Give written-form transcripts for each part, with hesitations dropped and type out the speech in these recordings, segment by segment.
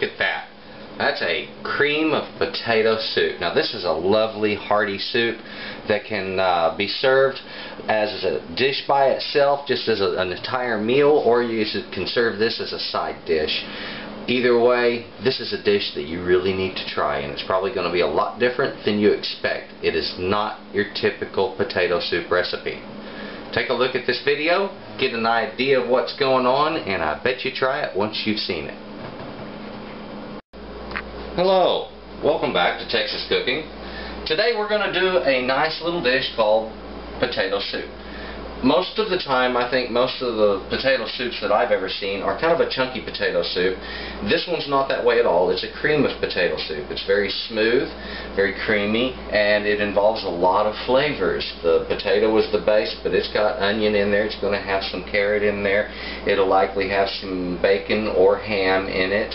look at that. That's a cream of potato soup. Now this is a lovely hearty soup that can be served as a dish by itself, just as an entire meal, or you can serve this as a side dish. Either way, this is a dish that you really need to try, and it's probably going to be a lot different than you expect. It is not your typical potato soup recipe. Take a look at this video, get an idea of what's going on, and I bet you try it once you've seen it. Hello, welcome back to Texas Cooking. Today we're going to do a nice little dish called potato soup. Most of the time, I think most of the potato soups that I've ever seen are kind of a chunky potato soup. This one's not that way at all. It's a cream of potato soup. It's very smooth, very creamy, and it involves a lot of flavors. The potato is the base, but it's got onion in there. It's going to have some carrot in there. It'll likely have some bacon or ham in it.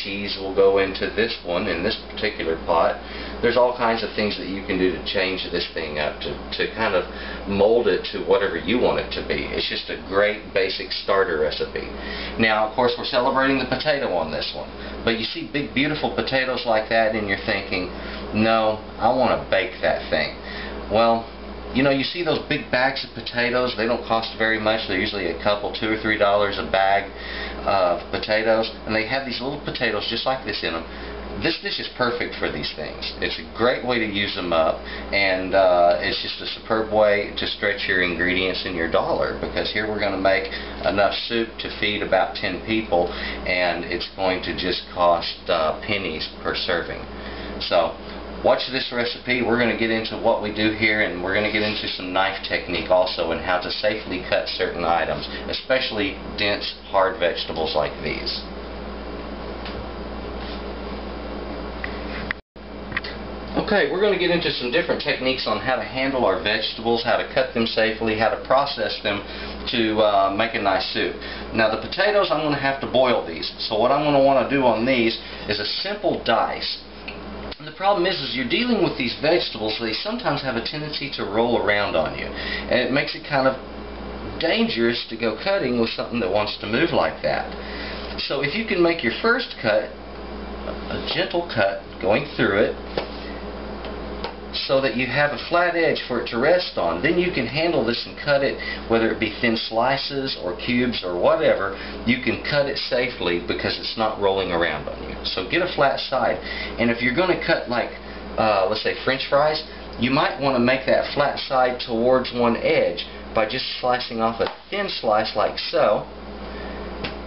Cheese will go into this one, in this particular pot. There's all kinds of things that you can do to change this thing up, to kind of mold it to whatever you want it to be. It's just a great basic starter recipe. Now, of course, we're celebrating the potato on this one. But you see big, beautiful potatoes like that, and you're thinking, no, I want to bake that thing. Well, you know, you see those big bags of potatoes. They don't cost very much. They're usually a couple, $2 or $3 a bag of potatoes, and they have these little potatoes just like this in them. This dish is perfect for these things. It's a great way to use them up, and it's just a superb way to stretch your ingredients in your dollar, because here we're going to make enough soup to feed about 10 people, and it's going to just cost pennies per serving. So watch this recipe. We're going to get into what we do here, and we're going to get into some knife technique also, and how to safely cut certain items, especially dense, hard vegetables like these. Okay, we're going to get into some different techniques on how to handle our vegetables, how to cut them safely, how to process them to make a nice soup. Now the potatoes, I'm going to have to boil these. So what I'm going to want to do on these is a simple dice. And the problem is you're dealing with these vegetables. They sometimes have a tendency to roll around on you, and it makes it kind of dangerous to go cutting with something that wants to move like that. So if you can make your first cut a gentle cut going through it, so that you have a flat edge for it to rest on, then you can handle this and cut it, whether it be thin slices or cubes or whatever. You can cut it safely because it's not rolling around on you. So get a flat side. And if you're going to cut like let's say French fries, you might want to make that flat side towards one edge by just slicing off a thin slice like so,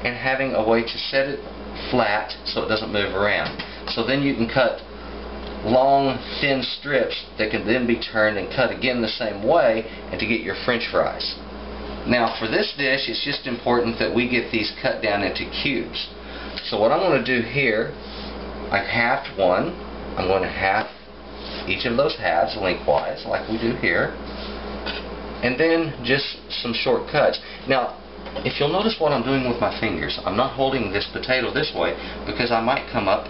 and having a way to set it flat so it doesn't move around. So then you can cut long, thin strips that can then be turned and cut again the same way, and to get your French fries. Now for this dish, it's just important that we get these cut down into cubes. So what I'm going to do here, I've halved one. I'm going to half each of those halves lengthwise like we do here, and then just some short cuts. Now if you'll notice what I'm doing with my fingers, I'm not holding this potato this way because I might come up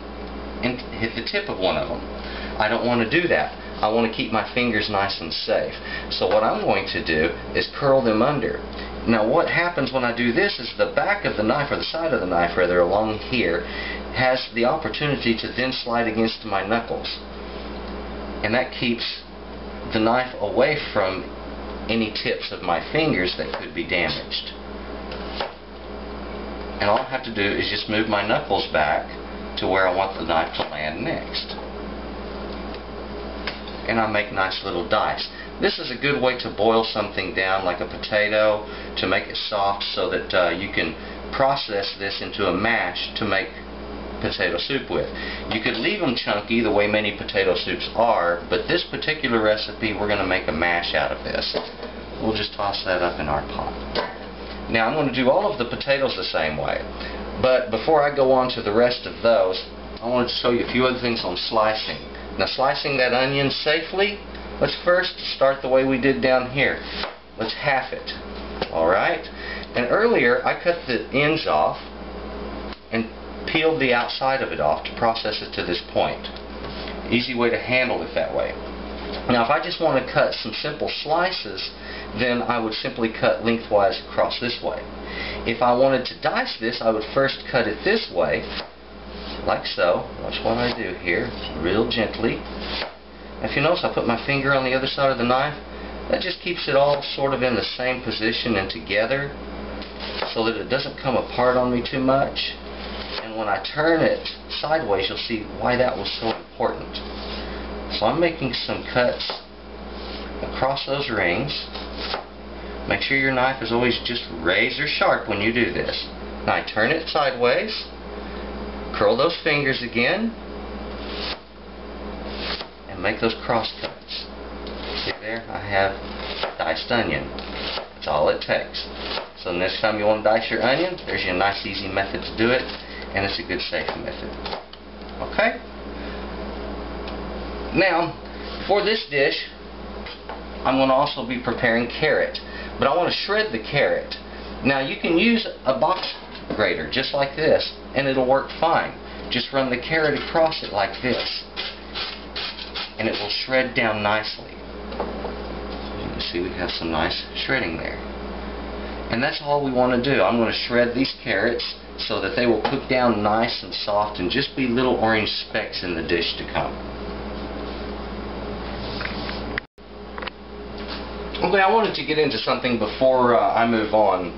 and hit the tip of one of them. I don't want to do that. I want to keep my fingers nice and safe. So what I'm going to do is curl them under. Now what happens when I do this is the back of the knife, or the side of the knife rather, along here, has the opportunity to then slide against my knuckles. And that keeps the knife away from any tips of my fingers that could be damaged. And all I have to do is just move my knuckles back to where I want the knife to land next. And I make nice little dice. This is a good way to boil something down like a potato, to make it soft so that you can process this into a mash to make potato soup with. You could leave them chunky the way many potato soups are, but this particular recipe we're going to make a mash out of this. We'll just toss that up in our pot. Now I'm going to do all of the potatoes the same way. But before I go on to the rest of those, I wanted to show you a few other things on slicing. Now slicing that onion safely, let's first start the way we did down here. Let's half it. Alright? And earlier I cut the ends off and peeled the outside of it off to process it to this point. Easy way to handle it that way. Now if I just want to cut some simple slices, then I would simply cut lengthwise across this way. If I wanted to dice this, I would first cut it this way, like so. Watch what I do here, real gently. If you notice, I put my finger on the other side of the knife. That just keeps it all sort of in the same position and together so that it doesn't come apart on me too much. And when I turn it sideways, you'll see why that was so important. So I'm making some cuts across those rings. Make sure your knife is always just razor sharp when you do this. Now I turn it sideways, curl those fingers again, and make those cross cuts. See there? I have diced onion. That's all it takes. So the next time you want to dice your onion, there's your nice easy method to do it, and it's a good safe method. Okay? Now, for this dish, I'm going to also be preparing carrot, but I want to shred the carrot. Now you can use a box grater just like this, and it'll work fine. Just run the carrot across it like this, and it will shred down nicely. You can see we have some nice shredding there. And that's all we want to do. I'm going to shred these carrots so that they will cook down nice and soft and just be little orange specks in the dish to come. Okay, I wanted to get into something before I move on.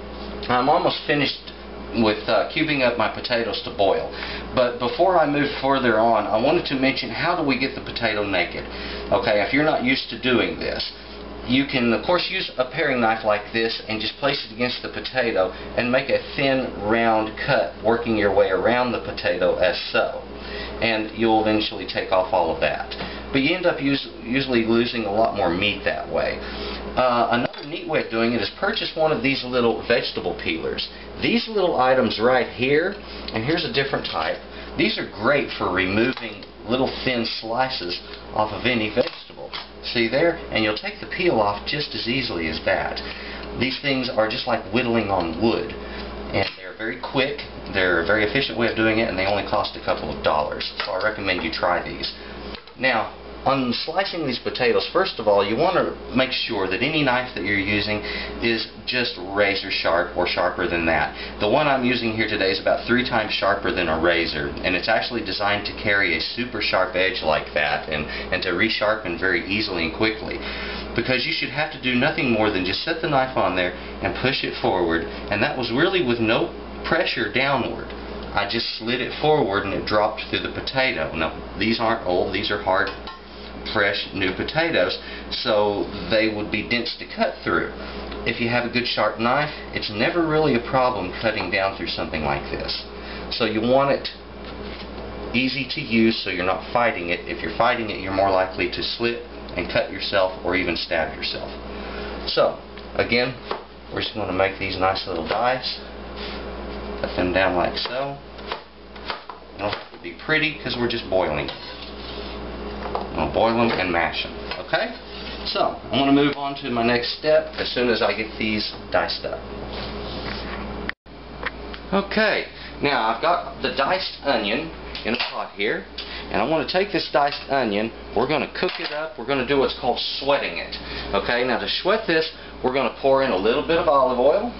I'm almost finished with cubing up my potatoes to boil. But before I move further on, I wanted to mention, how do we get the potato naked? Okay, if you're not used to doing this, you can of course use a paring knife like this and just place it against the potato and make a thin round cut, working your way around the potato as so. And you'll eventually take off all of that. But you end up usually losing a lot more meat that way. Another neat way of doing it is purchase one of these little vegetable peelers. These little items right here, and here's a different type, these are great for removing little thin slices off of any vegetable. See there? And you'll take the peel off just as easily as that. These things are just like whittling on wood, and they're very quick, they're a very efficient way of doing it, and they only cost a couple of dollars. So I recommend you try these. Now, on slicing these potatoes, first of all, you want to make sure that any knife that you're using is just razor sharp or sharper than that. The one I'm using here today is about 3 times sharper than a razor, and it's actually designed to carry a super sharp edge like that and to resharpen very easily and quickly. Because you should have to do nothing more than just set the knife on there and push it forward, and that was really with no pressure downward. I just slid it forward and it dropped through the potato. Now, these aren't old, these are hard, fresh, new potatoes, so they would be dense to cut through. If you have a good sharp knife, it's never really a problem cutting down through something like this. So you want it easy to use so you're not fighting it. If you're fighting it, you're more likely to slip and cut yourself or even stab yourself. So, again, we're just going to make these nice little dice. Cut them down like so. They don't have to be pretty because we're just boiling. I'll boil them and mash them. Okay? So, I'm going to move on to my next step as soon as I get these diced up. Okay, now I've got the diced onion in a pot here, and I want to take this diced onion, we're going to cook it up, we're going to do what's called sweating it. Okay, now to sweat this, we're going to pour in a little bit of olive oil.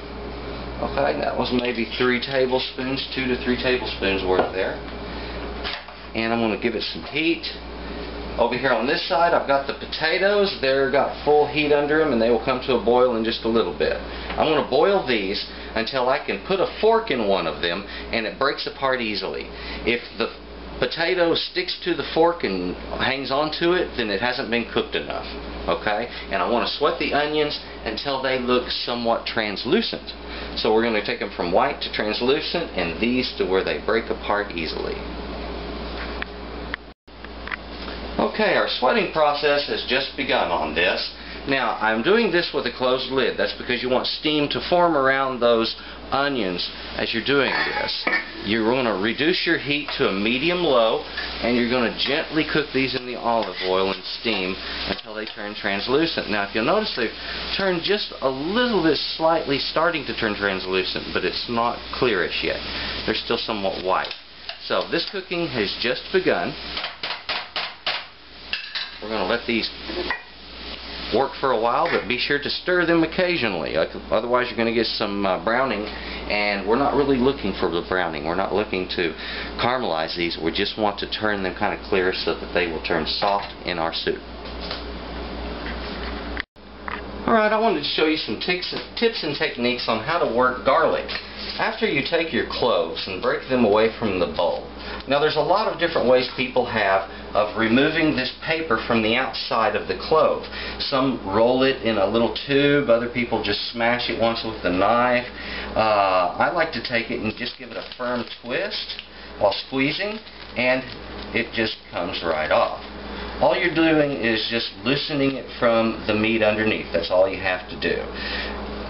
Okay, that was maybe 3 tablespoons, 2 to 3 tablespoons worth there. And I'm going to give it some heat. Over here on this side, I've got the potatoes. They've got full heat under them, and they will come to a boil in just a little bit. I'm going to boil these until I can put a fork in one of them, and it breaks apart easily. If the potato sticks to the fork and hangs onto it, then it hasn't been cooked enough. Okay? And I want to sweat the onions until they look somewhat translucent. So we're going to take them from white to translucent, and these to where they break apart easily. Okay, our sweating process has just begun on this. Now, I'm doing this with a closed lid. That's because you want steam to form around those onions as you're doing this. You're going to reduce your heat to a medium-low, and you're going to gently cook these in the olive oil and steam until they turn translucent. Now, if you'll notice, they've turned just a little bit, slightly starting to turn translucent, but it's not clearish yet. They're still somewhat white. So, this cooking has just begun. We're going to let these work for a while, but be sure to stir them occasionally. Otherwise you're going to get some browning, and we're not really looking for the browning. We're not looking to caramelize these. We just want to turn them kind of clear so that they will turn soft in our soup. Alright, I wanted to show you some tips and techniques on how to work garlic. After you take your cloves and break them away from the bulb. Now there's a lot of different ways people have of removing this paper from the outside of the clove. Some roll it in a little tube, other people just smash it once with a knife. I like to take it and just give it a firm twist while squeezing, and it just comes right off. All you're doing is just loosening it from the meat underneath. That's all you have to do.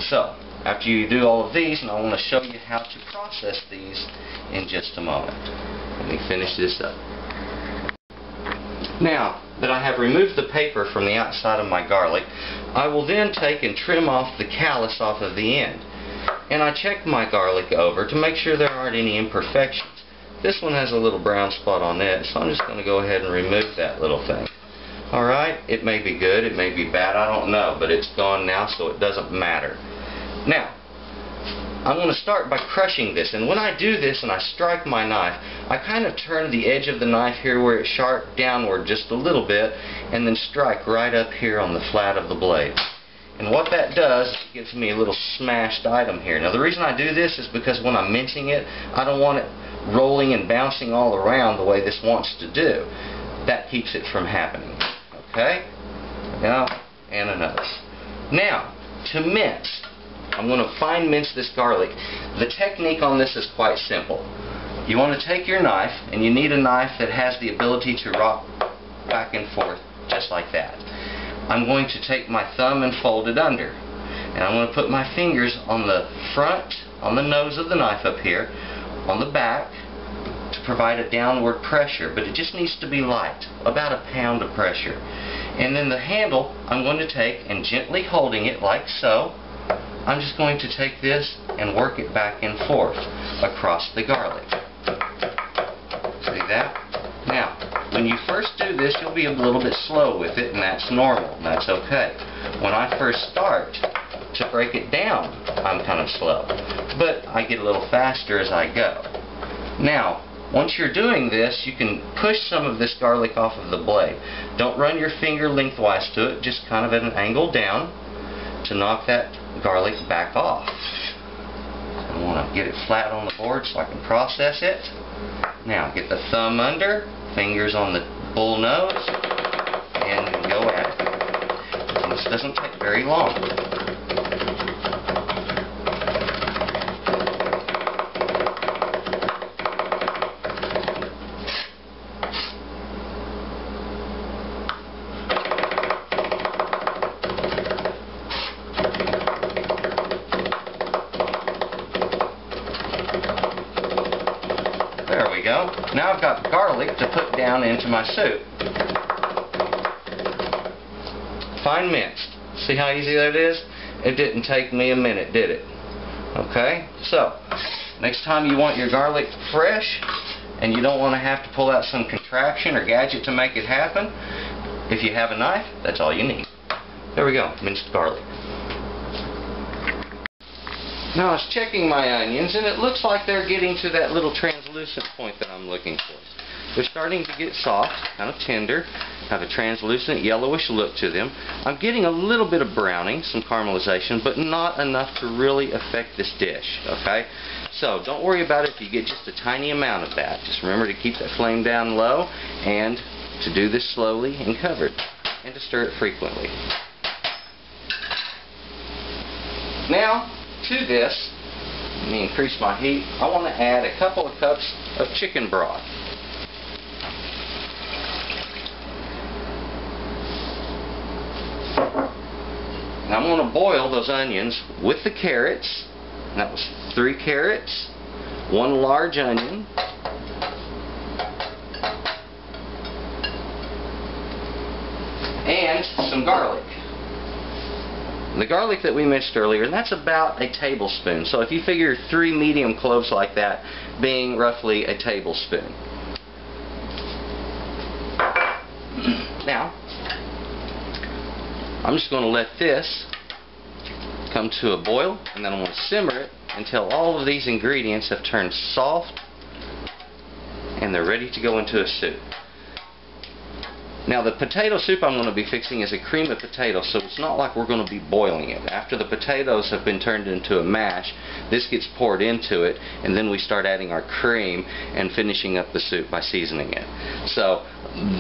So, after you do all of these, and I want to show you how to process these in just a moment. Let me finish this up. Now that I have removed the paper from the outside of my garlic, I will then take and trim off the callus off of the end. And I check my garlic over to make sure there aren't any imperfections. This one has a little brown spot on it, so I'm just going to go ahead and remove that little thing. Alright, it may be good, it may be bad, I don't know, but it's gone now, so it doesn't matter. Now, I'm going to start by crushing this, and when I do this and I strike my knife, I kind of turn the edge of the knife here where it's sharp downward just a little bit, and then strike right up here on the flat of the blade. And what that does, it gives me a little smashed item here. Now the reason I do this is because when I'm mincing it, I don't want it rolling and bouncing all around the way this wants to do. That keeps it from happening. Okay? Now, and another. Now, to mince. I'm going to fine mince this garlic. The technique on this is quite simple. You want to take your knife, and you need a knife that has the ability to rock back and forth just like that. I'm going to take my thumb and fold it under. And I'm going to put my fingers on the front, on the nose of the knife up here, on the back, to provide a downward pressure, but it just needs to be light, about a pound of pressure. And then the handle, I'm going to take and gently holding it like so, I'm just going to take this and work it back and forth across the garlic. See that? Now, when you first do this, you'll be a little bit slow with it, and that's normal, and that's okay. When I first start to break it down, I'm kind of slow, but I get a little faster as I go. Now, once you're doing this, you can push some of this garlic off of the blade. Don't run your finger lengthwise to it, just kind of at an angle down to knock that garlic back off. I want to get it flat on the board so I can process it. Now, get the thumb under, fingers on the bull nose, and go at it. And this doesn't take very long. There we go. Now I've got garlic to put down into my soup. Fine minced. See how easy that is? It didn't take me a minute, did it? Okay? So, next time you want your garlic fresh and you don't want to have to pull out some contraption or gadget to make it happen, if you have a knife, that's all you need. There we go. Minced garlic. Now I was checking my onions, and it looks like they're getting to that little translucent point that I'm looking for. They're starting to get soft, kind of tender, have a translucent yellowish look to them. I'm getting a little bit of browning, some caramelization, but not enough to really affect this dish, okay? So don't worry about it if you get just a tiny amount of that. Just remember to keep that flame down low and to do this slowly and covered, and to stir it frequently. Now, to this, let me increase my heat, I want to add a couple of cups of chicken broth. And I'm going to boil those onions with the carrots. And that was 3 carrots, 1 large onion, and some garlic. The garlic that we mixed earlier, and that's about a tablespoon. So if you figure 3 medium cloves like that being roughly a tablespoon. Now, I'm just going to let this come to a boil, and then I'm going to simmer it until all of these ingredients have turned soft and they're ready to go into a soup. Now the potato soup I'm going to be fixing is a cream of potatoes, so it's not like we're going to be boiling it. After the potatoes have been turned into a mash, this gets poured into it, and then we start adding our cream and finishing up the soup by seasoning it. So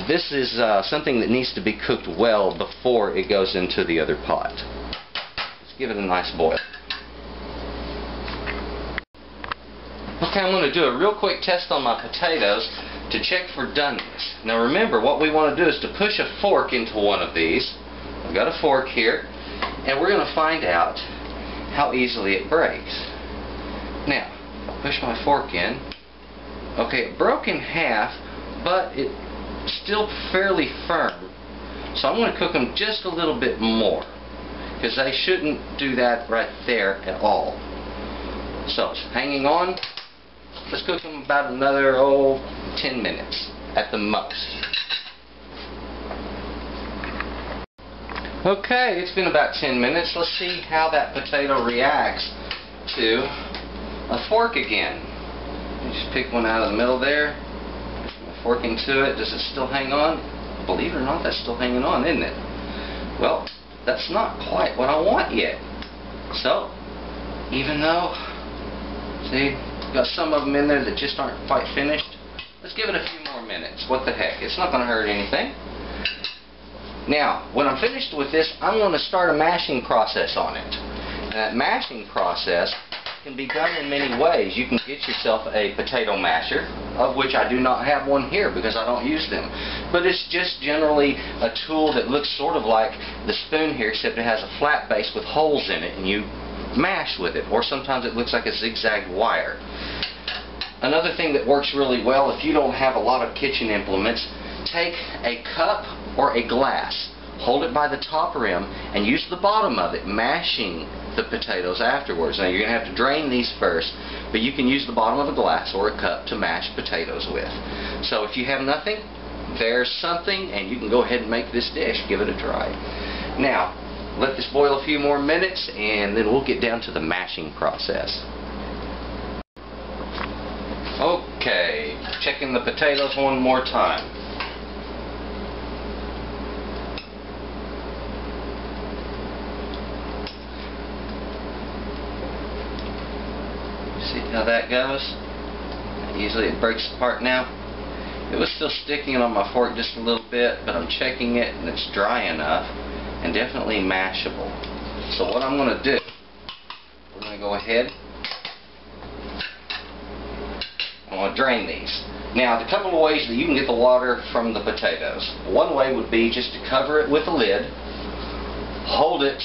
this is something that needs to be cooked well before it goes into the other pot. Let's give it a nice boil. Okay, I'm going to do a real quick test on my potatoes to check for doneness. Now remember, what we want to do is to push a fork into one of these. I've got a fork here, and we're going to find out how easily it breaks. Now, I'll push my fork in. Okay, it broke in half, but it's still fairly firm. So I'm going to cook them just a little bit more, because they shouldn't do that right there at all. So it's hanging on. Let's cook them about another 10 minutes at the most. Okay, it's been about 10 minutes. Let's see how that potato reacts to a fork again. You just pick one out of the middle there, push my fork into it. Does it still hang on? Believe it or not, that's still hanging on, isn't it? Well, that's not quite what I want yet. So, even though, see, got some of them in there that just aren't quite finished, let's give it a few more minutes. What the heck? It's not going to hurt anything. Now, when I'm finished with this, I'm going to start a mashing process on it. And that mashing process can be done in many ways. You can get yourself a potato masher, of which I do not have one here because I don't use them. But it's just generally a tool that looks sort of like the spoon here, except it has a flat base with holes in it, and you mash with it, or sometimes it looks like a zigzag wire. Another thing that works really well, if you don't have a lot of kitchen implements, take a cup or a glass, hold it by the top rim, and use the bottom of it, mashing the potatoes afterwards. Now you're going to have to drain these first, but you can use the bottom of a glass or a cup to mash potatoes with. So if you have nothing, there's something, and you can go ahead and make this dish. Give it a try. Now, let this boil a few more minutes, and then we'll get down to the mashing process. Okay, checking the potatoes one more time. See how that goes? Usually it breaks apart now. It was still sticking on my fork just a little bit, but I'm checking it and it's dry enough and definitely mashable. So what I'm going to do, we're going to go ahead, I'm going to drain these. Now, there's a couple of ways that you can get the water from the potatoes. One way would be just to cover it with a lid, hold it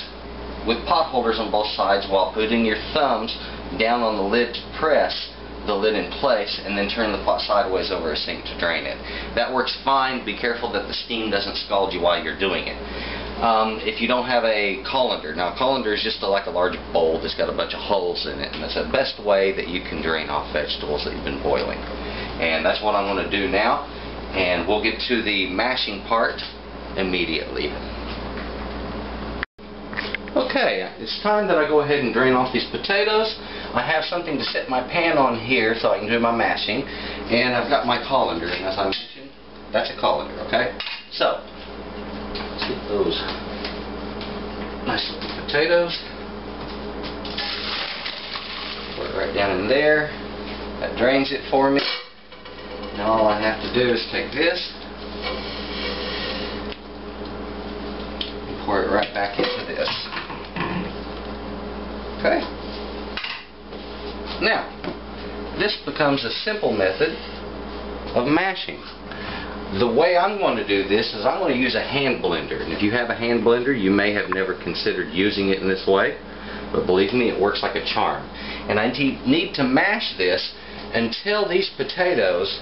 with pot holders on both sides while putting your thumbs down on the lid to press the lid in place, and then turn the pot sideways over a sink to drain it. That works fine. Be careful that the steam doesn't scald you while you're doing it. If you don't have a colander, now a colander is just like a large bowl that's got a bunch of holes in it, and that's the best way that you can drain off vegetables that you've been boiling. And that's what I'm going to do now, and we'll get to the mashing part immediately. Okay, it's time that I go ahead and drain off these potatoes. I have something to set my pan on here so I can do my mashing, and I've got my colander, and as I mentioned, that's a colander, okay? So, let's get those nice looking potatoes. Put it right down in there. That drains it for me. Now all I have to do is take this and pour it right back into this. Okay? Now, this becomes a simple method of mashing. The way I'm going to do this is I'm going to use a hand blender. And if you have a hand blender, you may have never considered using it in this way, but believe me, it works like a charm. And I need to mash this until these potatoes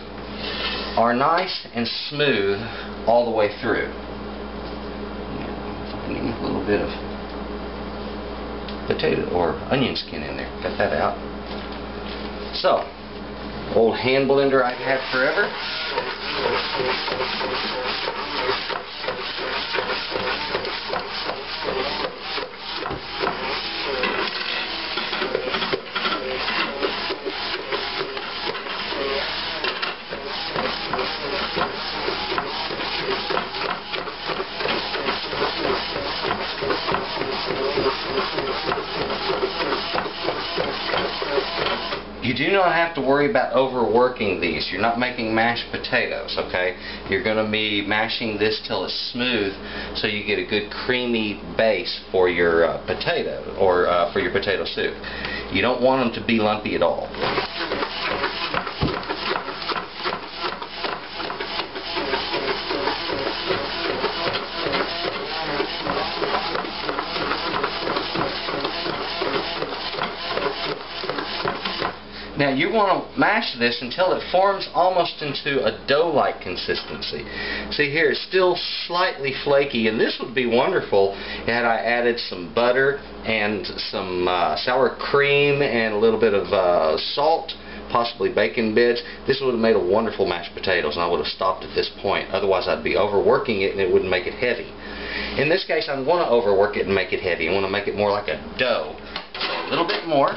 are nice and smooth all the way through. Finding a little bit of potato or onion skin in there. Got that out. So, old hand blender I've had forever. You do not have to worry about overworking these. You're not making mashed potatoes, okay? You're going to be mashing this till it's smooth so you get a good creamy base for your potato, or for your potato soup. You don't want them to be lumpy at all. Now you want to mash this until it forms almost into a dough-like consistency. See here, it's still slightly flaky, and this would be wonderful had I added some butter and some sour cream and a little bit of salt, possibly bacon bits. This would have made a wonderful mashed potatoes, and I would have stopped at this point. Otherwise I'd be overworking it and it wouldn't make it heavy. In this case I'm going to overwork it and make it heavy. I want to make it more like a dough. So a little bit more.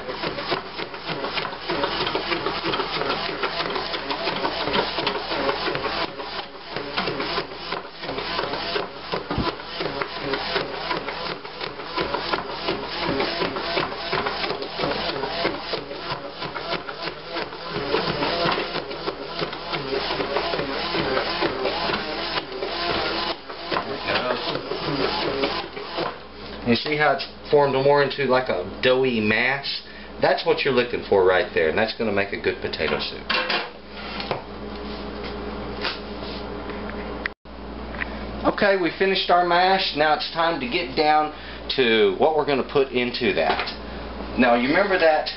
You see how it's formed more into like a doughy mass? That's what you're looking for right there, and that's going to make a good potato soup. Okay, we finished our mash. Now it's time to get down to what we're going to put into that. Now you remember that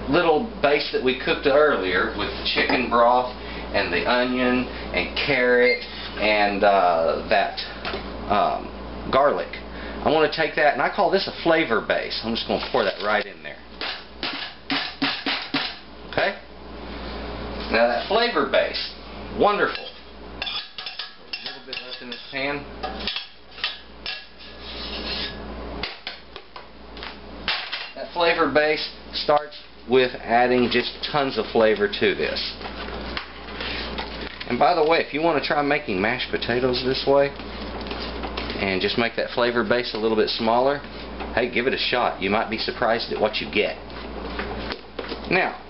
little base that we cooked earlier with the chicken broth and the onion and carrot and that garlic. I want to take that, and I call this a flavor base. I'm just going to pour that right in there. Okay? Now that flavor base, wonderful. A little bit left in this pan. That flavor base starts with adding just tons of flavor to this. And by the way, if you want to try making mashed potatoes this way, and just make that flavor base a little bit smaller, hey, give it a shot. You might be surprised at what you get. Now,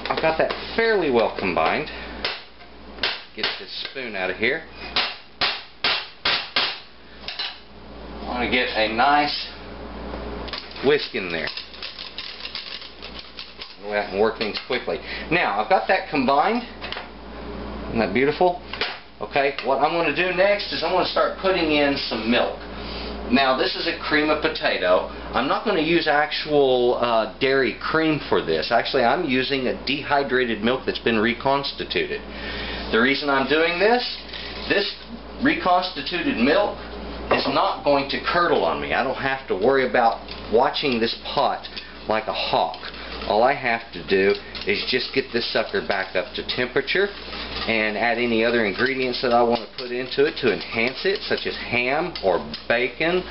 I've got that fairly well combined. Get this spoon out of here. I want to get a nice whisk in there. Go out and work things quickly. Now, I've got that combined. Isn't that beautiful? Okay, what I'm going to do next is I'm going to start putting in some milk. Now this is a cream of potato. I'm not going to use actual dairy cream for this. Actually, I'm using a dehydrated milk that's been reconstituted. The reason I'm doing this reconstituted milk is not going to curdle on me. I don't have to worry about watching this pot like a hawk. All I have to do is just get this sucker back up to temperature and add any other ingredients that I want to put into it to enhance it, such as ham or bacon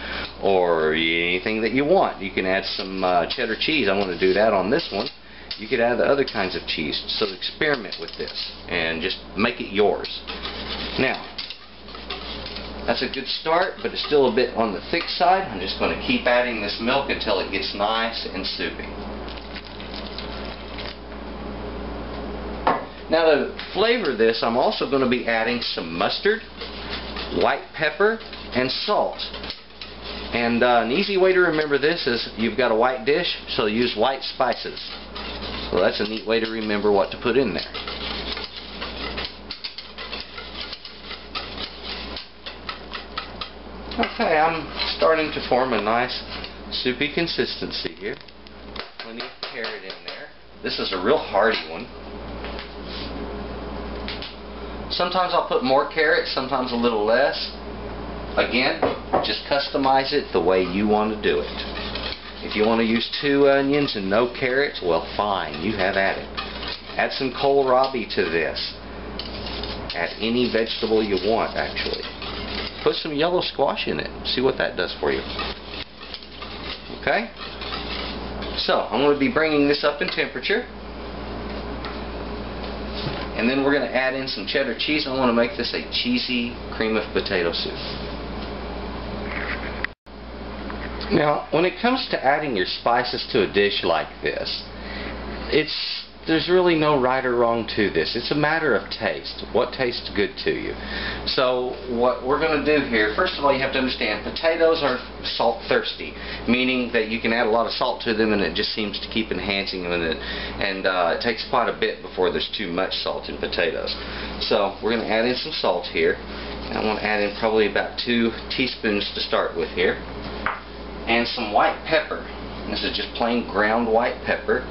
or anything that you want. You can add some cheddar cheese. I want to do that on this one. You could add the other kinds of cheese. So experiment with this and just make it yours. Now, that's a good start, but it's still a bit on the thick side. I'm just going to keep adding this milk until it gets nice and soupy. Now to flavor this, I'm also going to be adding some mustard, white pepper, and salt. And an easy way to remember this is you've got a white dish, so use white spices. So that's a neat way to remember what to put in there. Okay, I'm starting to form a nice soupy consistency here. Plenty of carrot in there. This is a real hearty one. Sometimes I'll put more carrots, sometimes a little less. Again, just customize it the way you want to do it. If you want to use 2 onions and no carrots, well fine, you have at it. Add some kohlrabi to this. Add any vegetable you want, actually. put some yellow squash in it. See what that does for you. Okay? So, I'm going to be bringing this up in temperature. And then we're going to add in some cheddar cheese. I want to make this a cheesy cream of potato soup. Now, when it comes to adding your spices to a dish like this, there's really no right or wrong to this. It's a matter of taste. What tastes good to you? So what we're going to do here, first of all, you have to understand potatoes are salt thirsty, meaning that you can add a lot of salt to them and it just seems to keep enhancing them, and it takes quite a bit before there's too much salt in potatoes. So we're going to add in some salt here. And I want to add in probably about 2 teaspoons to start with here. And some white pepper. This is just plain ground white pepper.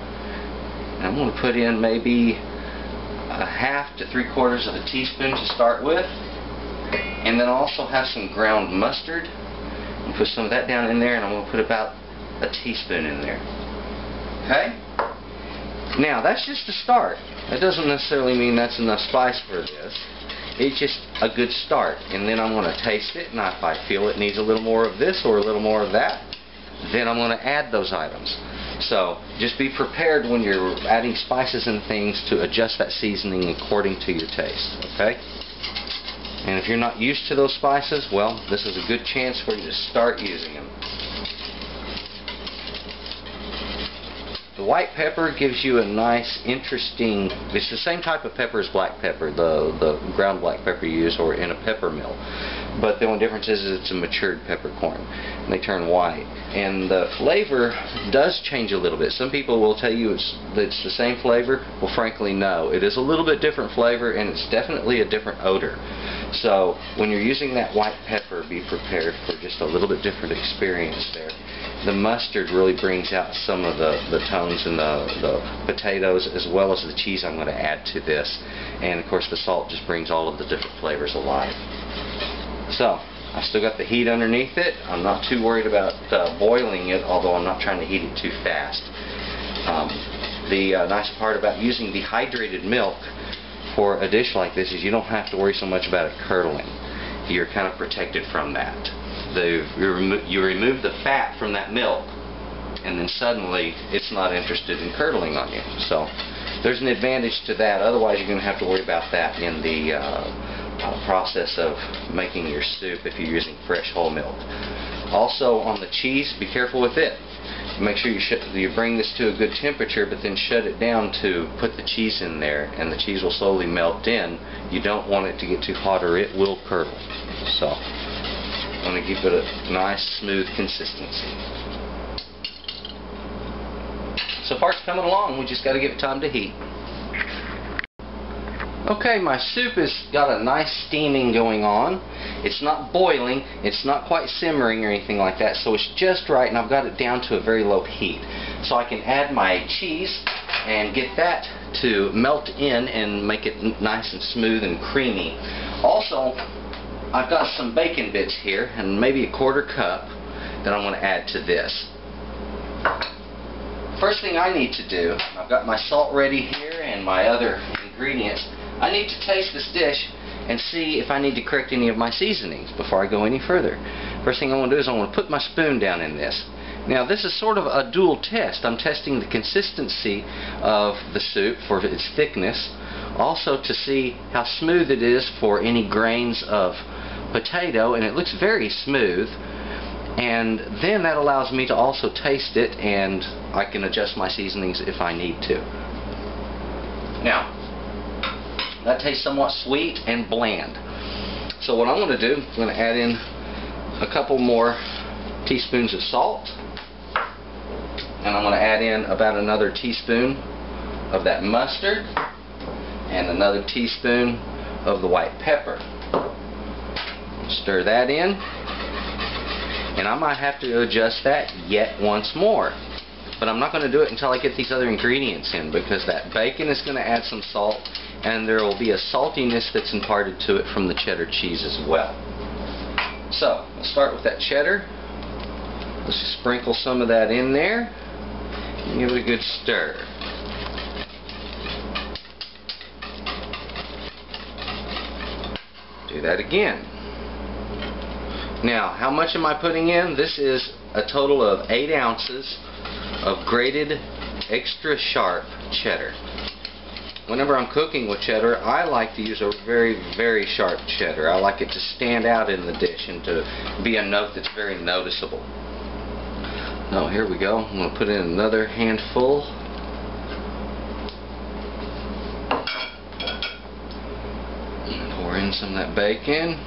And I'm going to put in maybe 1/2 to 3/4 of a teaspoon to start with. And then I also have some ground mustard. I'm going to put some of that down in there, and I'm going to put about a teaspoon in there. Okay? Now, that's just a start. That doesn't necessarily mean that's enough spice for this. It's just a good start. And then I'm going to taste it, and if I feel it needs a little more of this or a little more of that, then I'm going to add those items. So just be prepared when you're adding spices and things to adjust that seasoning according to your taste. Okay? And if you're not used to those spices, well, this is a good chance for you to start using them. The white pepper gives you a nice, interesting, it's the same type of pepper as black pepper, the ground black pepper you use or in a pepper mill. But the only difference is it's a matured peppercorn. And they turn white. And the flavor does change a little bit. Some people will tell you it's the same flavor. Well, frankly, no. It is a little bit different flavor, and it's definitely a different odor. So when you're using that white pepper, be prepared for just a little bit different experience there. The mustard really brings out some of the tones in the potatoes, as well as the cheese I'm going to add to this. And of course the salt just brings all of the different flavors alive. So, I've still got the heat underneath it. I'm not too worried about boiling it, although I'm not trying to heat it too fast. The nice part about using dehydrated milk for a dish like this is you don't have to worry so much about it curdling. You're kind of protected from that. You remove the fat from that milk, and then suddenly it's not interested in curdling on you. So there's an advantage to that. Otherwise you're going to have to worry about that in the process of making your soup if you're using fresh whole milk. Also on the cheese, be careful with it. Make sure you bring this to a good temperature, but then shut it down to put the cheese in there, and the cheese will slowly melt in. You don't want it to get too hot or it will curdle. So I'm going to keep it a nice smooth consistency. So far it's coming along, we just got to give it time to heat. Okay, my soup has got a nice steaming going on. It's not boiling, it's not quite simmering or anything like that, so it's just right, and I've got it down to a very low heat. So I can add my cheese and get that to melt in and make it nice and smooth and creamy. Also, I've got some bacon bits here, and maybe a 1/4 cup that I'm going to add to this. First thing I need to do, I've got my salt ready here and my other ingredients. I need to taste this dish and see if I need to correct any of my seasonings before I go any further. First thing I want to do is I want to put my spoon down in this. Now this is sort of a dual test. I'm testing the consistency of the soup for its thickness, also to see how smooth it is for any grains of potato, and it looks very smooth. And then that allows me to also taste it, and I can adjust my seasonings if I need to. Now, that tastes somewhat sweet and bland. So what I'm going to do, I'm going to add in a couple more teaspoons of salt, and I'm going to add in about another teaspoon of that mustard and another teaspoon of the white pepper. Stir that in, and I might have to adjust that yet once more. But I'm not going to do it until I get these other ingredients in, because that bacon is going to add some salt, and there will be a saltiness that's imparted to it from the cheddar cheese as well. So, let's start with that cheddar. Let's just sprinkle some of that in there and give it a good stir. Do that again. Now, how much am I putting in? This is a total of 8 ounces of grated extra sharp cheddar. Whenever I'm cooking with cheddar, I like to use a very, very sharp cheddar. I like it to stand out in the dish and to be a note that's very noticeable. Oh, here we go. I'm going to put in another handful. Pour in some of that bacon.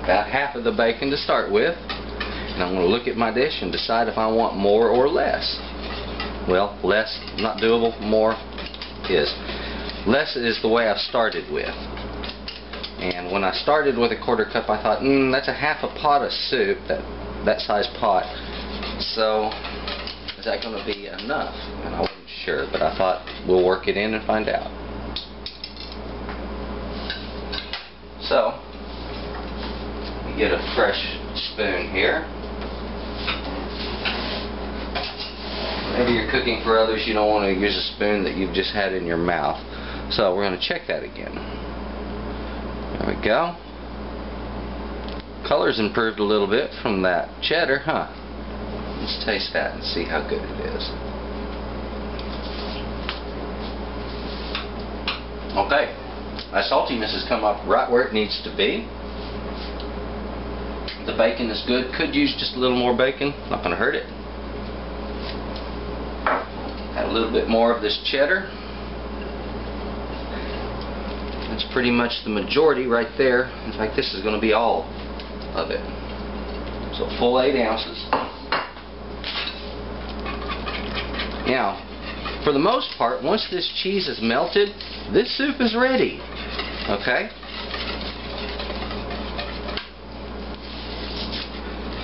About half of the bacon to start with. And I'm going to look at my dish and decide if I want more or less. Well, less not doable, more is. Less is the way I've started with. And when I started with a 1/4 cup, I thought, that's a half a pot of soup, that size pot. So, is that going to be enough? And I wasn't sure, but I thought we'll work it in and find out. So, you get a fresh spoon here. Maybe you're cooking for others, you don't want to use a spoon that you've just had in your mouth. So we're going to check that again. There we go. Color's improved a little bit from that cheddar, huh? Let's taste that and see how good it is. Okay, my saltiness has come up right where it needs to be. The bacon is good. Could use just a little more bacon. Not going to hurt it. Add a little bit more of this cheddar. That's pretty much the majority right there. In fact, this is going to be all of it. So full 8 ounces. Now, for the most part, once this cheese is melted, this soup is ready. Okay?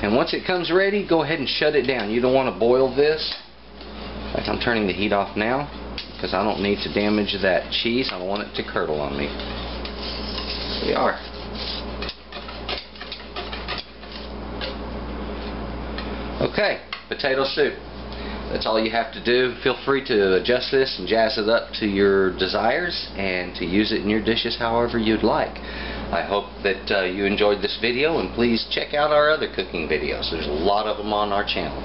And once it comes ready, go ahead and shut it down. You don't want to boil this. In fact, I'm turning the heat off now because I don't need to damage that cheese. I don't want it to curdle on me. Here we are. Okay, potato soup. That's all you have to do. Feel free to adjust this and jazz it up to your desires and to use it in your dishes however you'd like. I hope that you enjoyed this video, and please check out our other cooking videos. There's a lot of them on our channel.